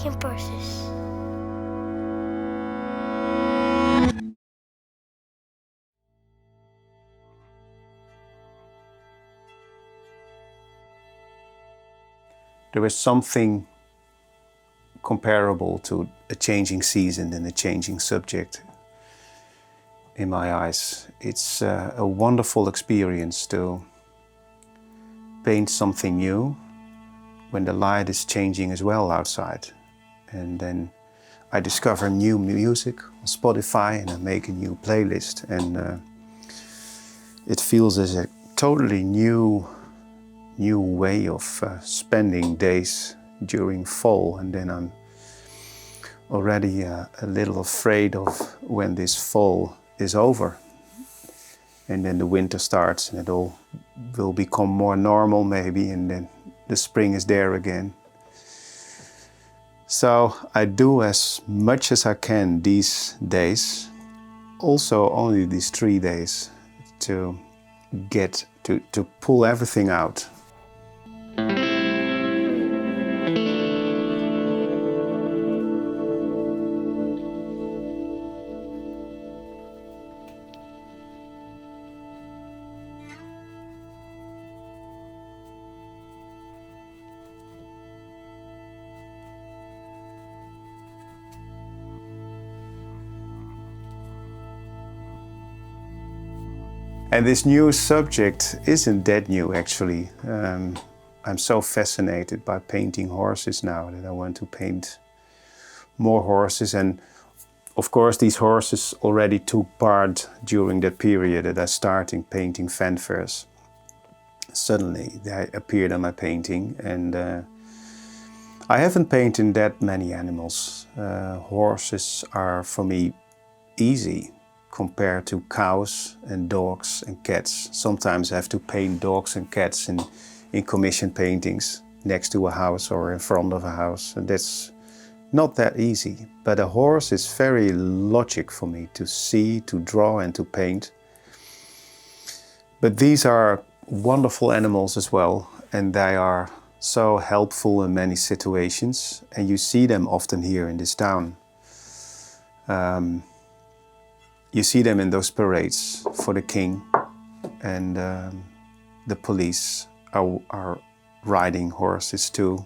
making purses. There is something comparable to a changing season and a changing subject in my eyes. It's a wonderful experience to paint something new when the light is changing as well outside. And then I discover new music on Spotify and I make a new playlist, and it feels as a totally new way of spending days during fall. And then I'm already a little afraid of when this fall is over and then the winter starts and it all will become more normal maybe, and then the spring is there again. So I do as much as I can these days, also only these 3 days, to get to pull everything out. And this new subject isn't that new actually. I'm so fascinated by painting horses now that I want to paint more horses. And of course these horses already took part during that period that I started painting fanfares. Suddenly they appeared on my painting, and I haven't painted that many animals. Horses are for me easy compared to cows and dogs and cats. Sometimes I have to paint dogs and cats in commission paintings next to a house or in front of a house, and that's not that easy. But a horse is very logic for me to see, to draw and to paint. But these are wonderful animals as well, and they are so helpful in many situations, and you see them often here in this town. You see them in those parades for the king, and the police are riding horses too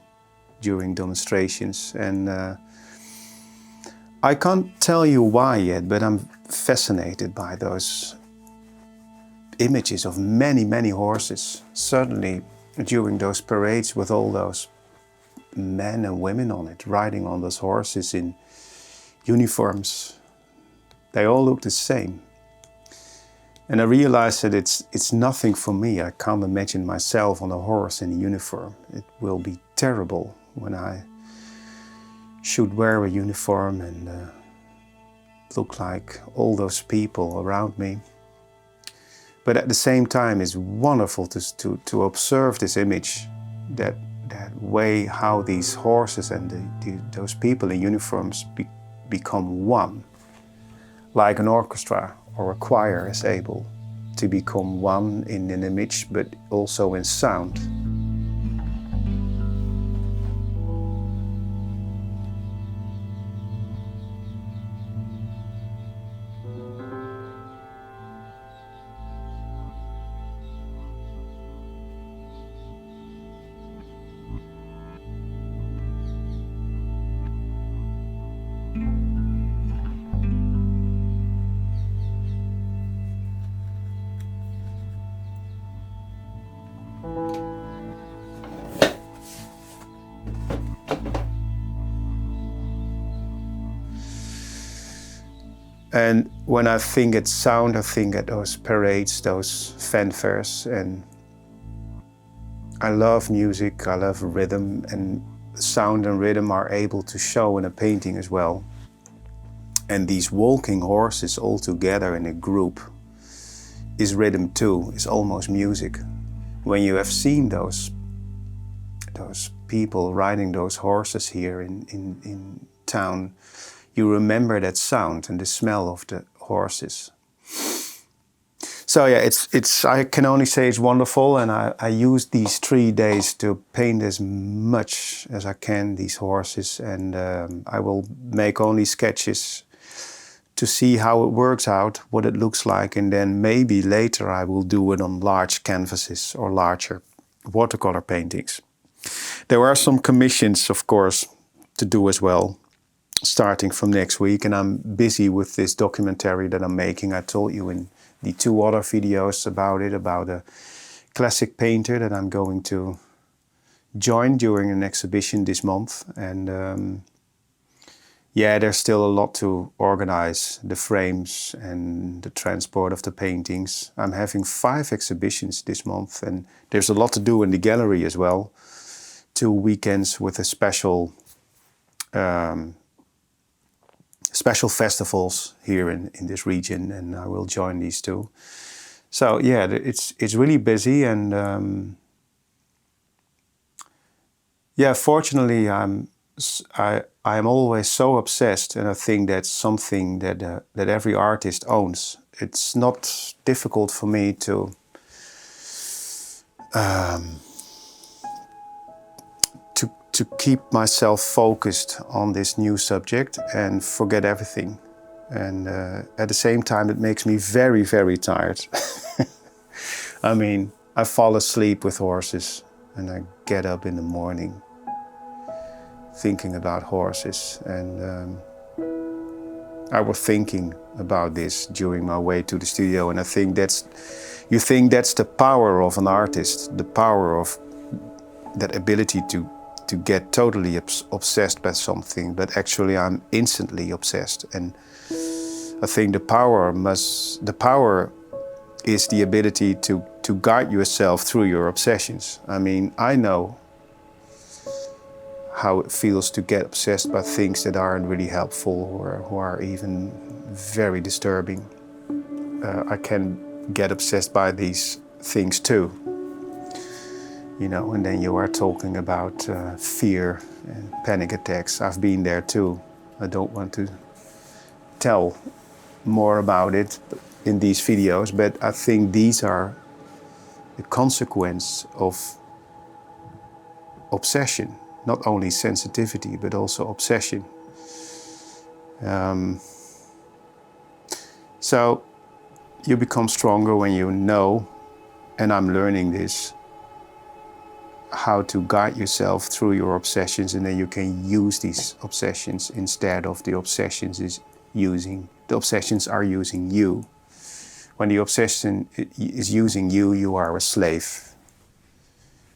during demonstrations. And I can't tell you why yet, but I'm fascinated by those images of many, many horses. Certainly during those parades with all those men and women on it, riding on those horses in uniforms. They all look the same. And I realized that it's nothing for me. I can't imagine myself on a horse in a uniform. It will be terrible when I should wear a uniform and look like all those people around me. But at the same time, it's wonderful to observe this image, that way how these horses and those people in uniforms become one. Like an orchestra or a choir is able to become one in an image, but also in sound. And when I think at sound, I think at those parades, those fanfares, and I love music, I love rhythm, and sound and rhythm are able to show in a painting as well. And these walking horses all together in a group is rhythm too, is almost music. When you have seen those people riding those horses here in town, you remember that sound and the smell of the horses. So yeah, it's. I can only say it's wonderful, and I use these 3 days to paint as much as I can these horses, and I will make only sketches to see how it works out, what it looks like, and then maybe later I will do it on large canvases or larger watercolor paintings. There are some commissions, of course, to do as well, starting from next week, and I'm busy with this documentary that I'm making. I told you in the 2 other videos about it, about a classic painter that I'm going to join during an exhibition this month. And yeah, there's still a lot to organize, the frames and the transport of the paintings. I'm having 5 exhibitions this month, and there's a lot to do in the gallery as well. 2 weekends with a special festivals here in this region, and I will join these 2. So yeah, it's really busy, and yeah, fortunately I'm always so obsessed, and I think that's something that every artist owns. It's not difficult for me to keep myself focused on this new subject and forget everything. And at the same time, it makes me very, very tired. I mean, I fall asleep with horses, and I get up in the morning thinking about horses. And I was thinking about this during my way to the studio, and I think that's the power of an artist, the power of that ability to get totally obsessed by something, but actually I'm instantly obsessed. And I think the power is the ability to guide yourself through your obsessions. I mean, I know how it feels to get obsessed by things that aren't really helpful or who are even very disturbing. I can get obsessed by these things too. You know, and then you are talking about fear and panic attacks. I've been there too. I don't want to tell more about it in these videos, but I think these are the consequence of obsession. Not only sensitivity, but also obsession. So you become stronger when you know, and I'm learning this, how to guide yourself through your obsessions, and then you can use these obsessions instead of the obsessions are using you. When the obsession is using you, you are a slave.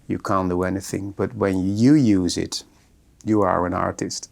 You can't do anything. But when you use it, you are an artist.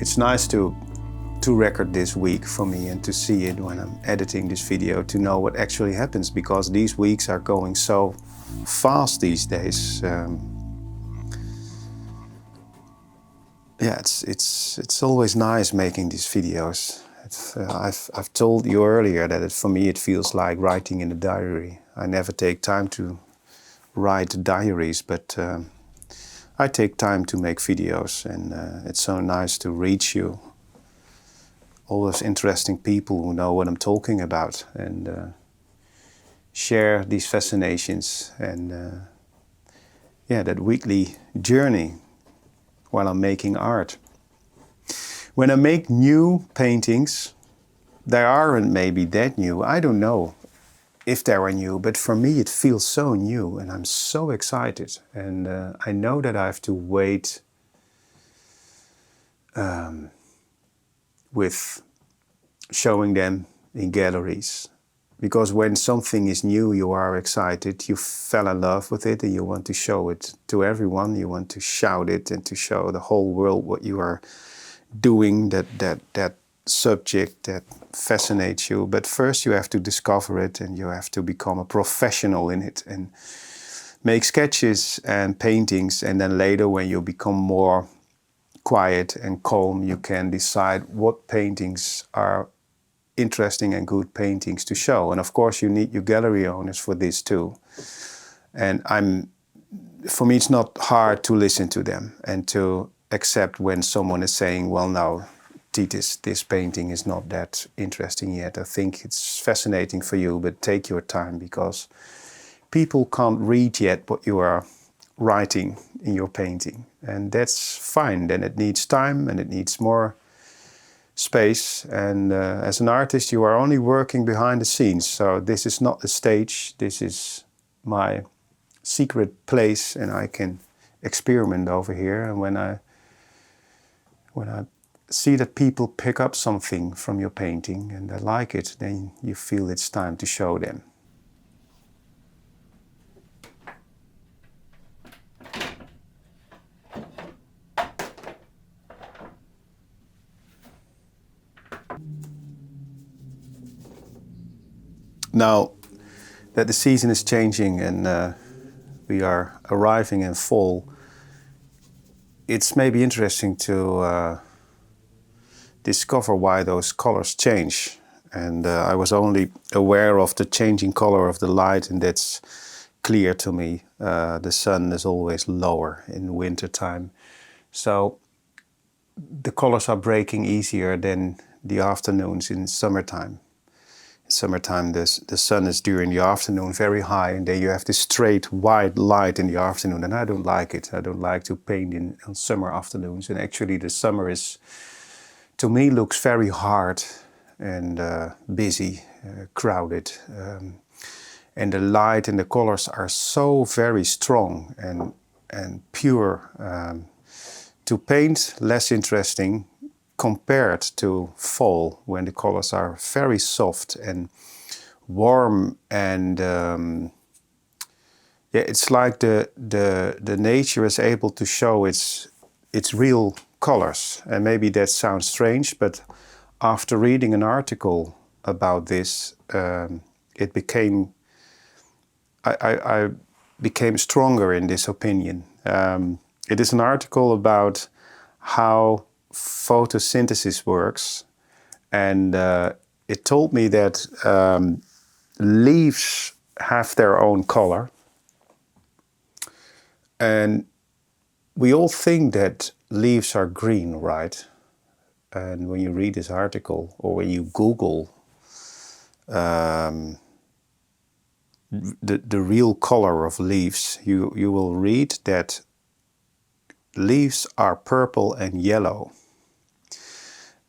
It's nice to record this week for me and to see it when I'm editing this video, to know what actually happens, because these weeks are going so fast these days. Yeah, it's always nice making these videos. I've told you earlier that for me it feels like writing in a diary. I never take time to write diaries, but I take time to make videos, and it's so nice to reach you, all those interesting people who know what I'm talking about, and share these fascinations and yeah, that weekly journey while I'm making art. When I make new paintings, they aren't maybe that new. I don't know if they are new, but for me it feels so new, and I'm so excited. And I know that I have to wait with showing them in galleries. Because when something is new, you are excited, you fell in love with it, and you want to show it to everyone. You want to shout it and to show the whole world what you are doing, that subject that fascinates you. But first you have to discover it, and you have to become a professional in it and make sketches and paintings. And then later, when you become more quiet and calm, you can decide what paintings are interesting and good paintings to show. And of course you need your gallery owners for this too. And for me it's not hard to listen to them and to accept when someone is saying, well, no, Titus, this painting is not that interesting yet. I think it's fascinating for you, but take your time, because people can't read yet what you are writing in your painting. And that's fine. Then it needs time and it needs more space, and as an artist you are only working behind the scenes. So this is not the stage, this is my secret place, and I can experiment over here. And when I see that people pick up something from your painting and they like it, then you feel it's time to show them. Now that the season is changing and we are arriving in fall, it's maybe interesting to discover why those colors change. And I was only aware of the changing color of the light, and that's clear to me. The sun is always lower in winter time, so the colors are breaking easier than the afternoons in summertime. In summertime, the sun is during the afternoon very high, and then you have this straight white light in the afternoon, and I don't like it. I don't like to paint on summer afternoons. And actually the summer is, to me, looks very hard and busy, crowded. And the light and the colors are so very strong and pure. To paint, less interesting compared to fall, when the colors are very soft and warm, and yeah, it's like the nature is able to show its real colors. And maybe that sounds strange, but after reading an article about this, I became stronger in this opinion, It is an article about how photosynthesis works, and it told me that leaves have their own color, and we all think that leaves are green, right? And when you read this article, or when you Google the real color of leaves, you will read that leaves are purple and yellow.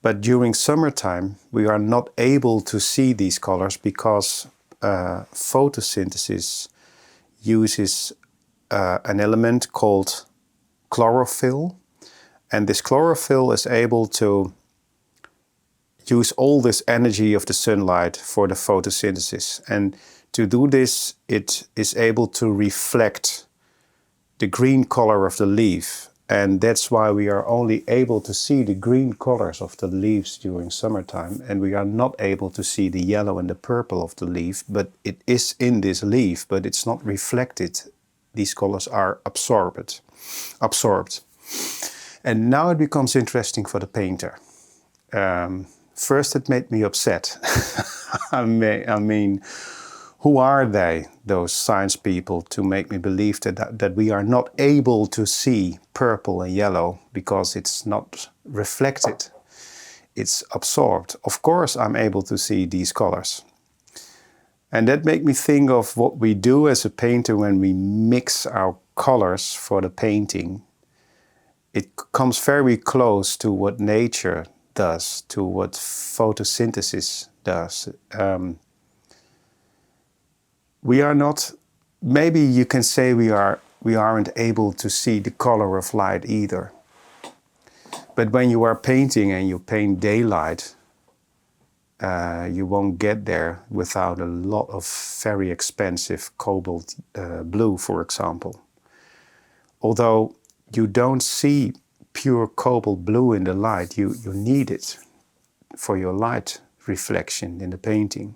But during summertime, we are not able to see these colors because photosynthesis uses an element called chlorophyll. And this chlorophyll is able to use all this energy of the sunlight for the photosynthesis. And to do this, it is able to reflect the green color of the leaf. And that's why we are only able to see the green colors of the leaves during summertime. And we are not able to see the yellow and the purple of the leaf, but it is in this leaf, but it's not reflected. These colors are absorbed. And now it becomes interesting for the painter. First, it made me upset. I mean, who are they, those science people, to make me believe that we are not able to see purple and yellow because it's not reflected, it's absorbed. Of course, I'm able to see these colors. And that made me think of what we do as a painter when we mix our colors for the painting. It comes very close to what nature does, to what photosynthesis does. We are not, maybe you can say we aren't able to see the color of light either. But when you are painting and you paint daylight, you won't get there without a lot of very expensive cobalt blue, for example. Although you don't see pure cobalt blue in the light, you need it for your light reflection in the painting.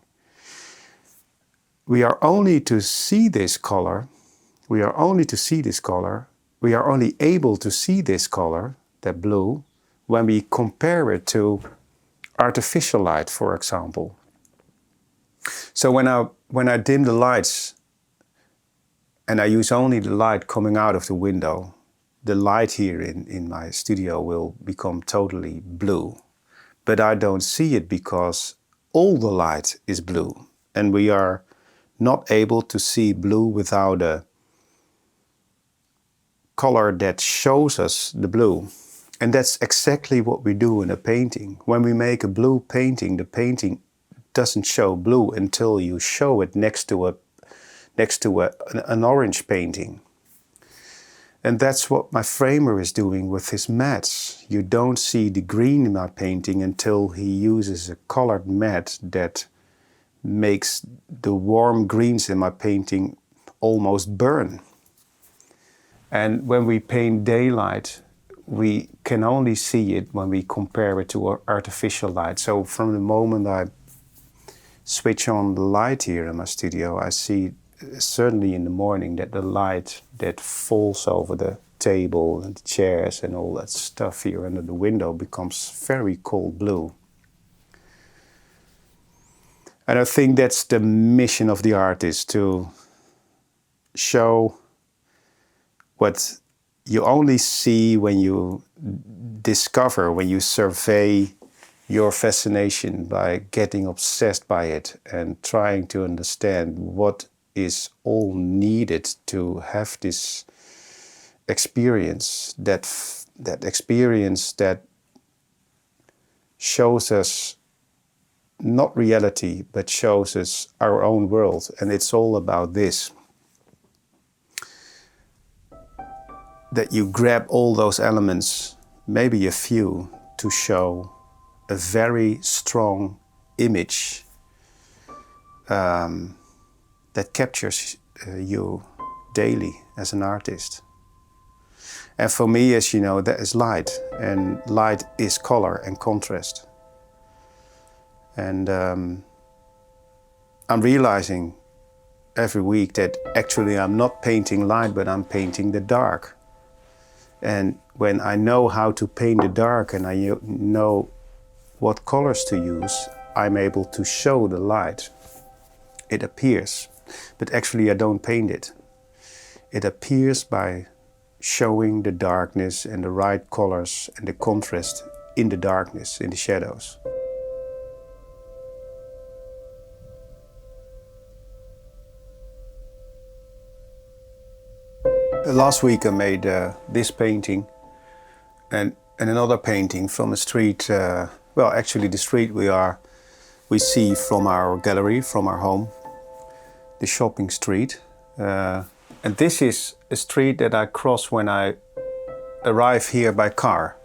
We are only to see this color, we are only able to see this color, that blue, when we compare it to artificial light, for example. So when I dim the lights and I use only the light coming out of the window, the light here in my studio will become totally blue. But I don't see it because all the light is blue, and we are not able to see blue without a color that shows us the blue. And that's exactly what we do in a painting. When we make a blue painting, the painting doesn't show blue until you show it next to an orange painting. And that's what my framer is doing with his mats. You don't see the green in my painting until he uses a colored mat that makes the warm greens in my painting almost burn. And when we paint daylight, we can only see it when we compare it to artificial light. So from the moment I switch on the light here in my studio, I see certainly in the morning that the light that falls over the table and the chairs and all that stuff here under the window becomes very cold blue. And I think that's the mission of the artist, to show what you only see when you discover, when you survey your fascination by getting obsessed by it and trying to understand what is all needed to have this experience, that experience that shows us not reality, but shows us our own world. And it's all about this. That you grab all those elements, maybe a few, to show a very strong image that captures you daily as an artist. And for me, as you know, that is light, and light is color and contrast. And I'm realizing every week that actually I'm not painting light, but I'm painting the dark. And when I know how to paint the dark and I know what colors to use, I'm able to show the light. It appears, but actually I don't paint it. It appears by showing the darkness and the right colors and the contrast in the darkness, in the shadows. Last week I made this painting and another painting from a street, well actually the street we see from our gallery, from our home, the shopping street. And this is a street that I cross when I arrive here by car.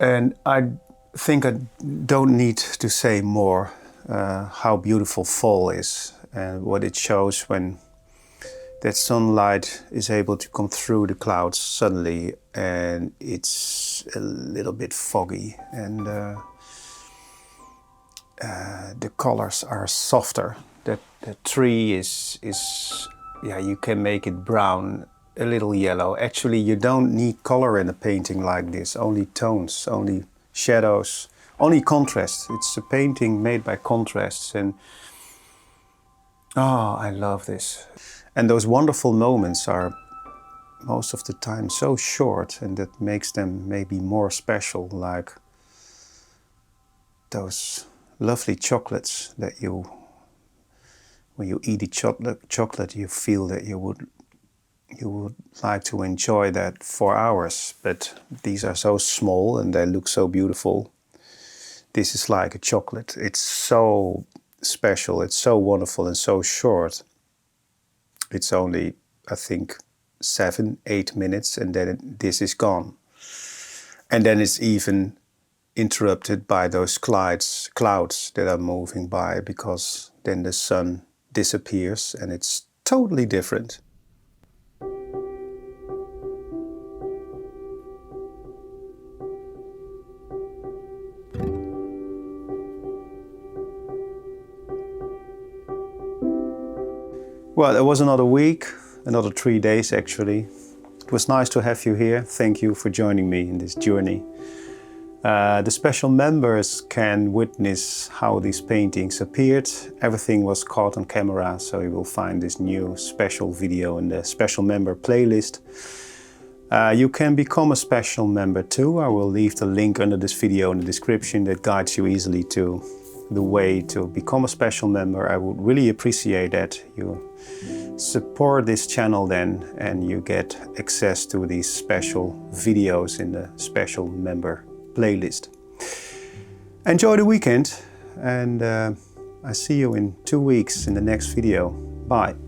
And I think I don't need to say more how beautiful fall is and what it shows when that sunlight is able to come through the clouds suddenly and it's a little bit foggy and the colors are softer. The tree is yeah, you can make it brown, a little yellow. Actually, you don't need color in a painting like this, only tones, only shadows, only contrast. It's a painting made by contrasts and oh, I love this. And those wonderful moments are most of the time so short and that makes them maybe more special, like those lovely chocolates that when you eat a chocolate, you feel that you would like to enjoy that for hours, but these are so small and they look so beautiful. This is like a chocolate. It's so special, it's so wonderful and so short. It's only, I think, 7-8 minutes and then this is gone. And then it's even interrupted by those clouds that are moving by, because then the sun disappears and it's totally different. Well, it was another week, another 3 days actually. It was nice to have you here. Thank you for joining me in this journey. The special members can witness how these paintings appeared. Everything was caught on camera, so you will find this new special video in the special member playlist. You can become a special member too. I will leave the link under this video in the description that guides you easily to the way to become a special member. I would really appreciate that you support this channel then and you get access to these special videos in the special member playlist. Enjoy the weekend and I see you in 2 weeks in the next video. Bye.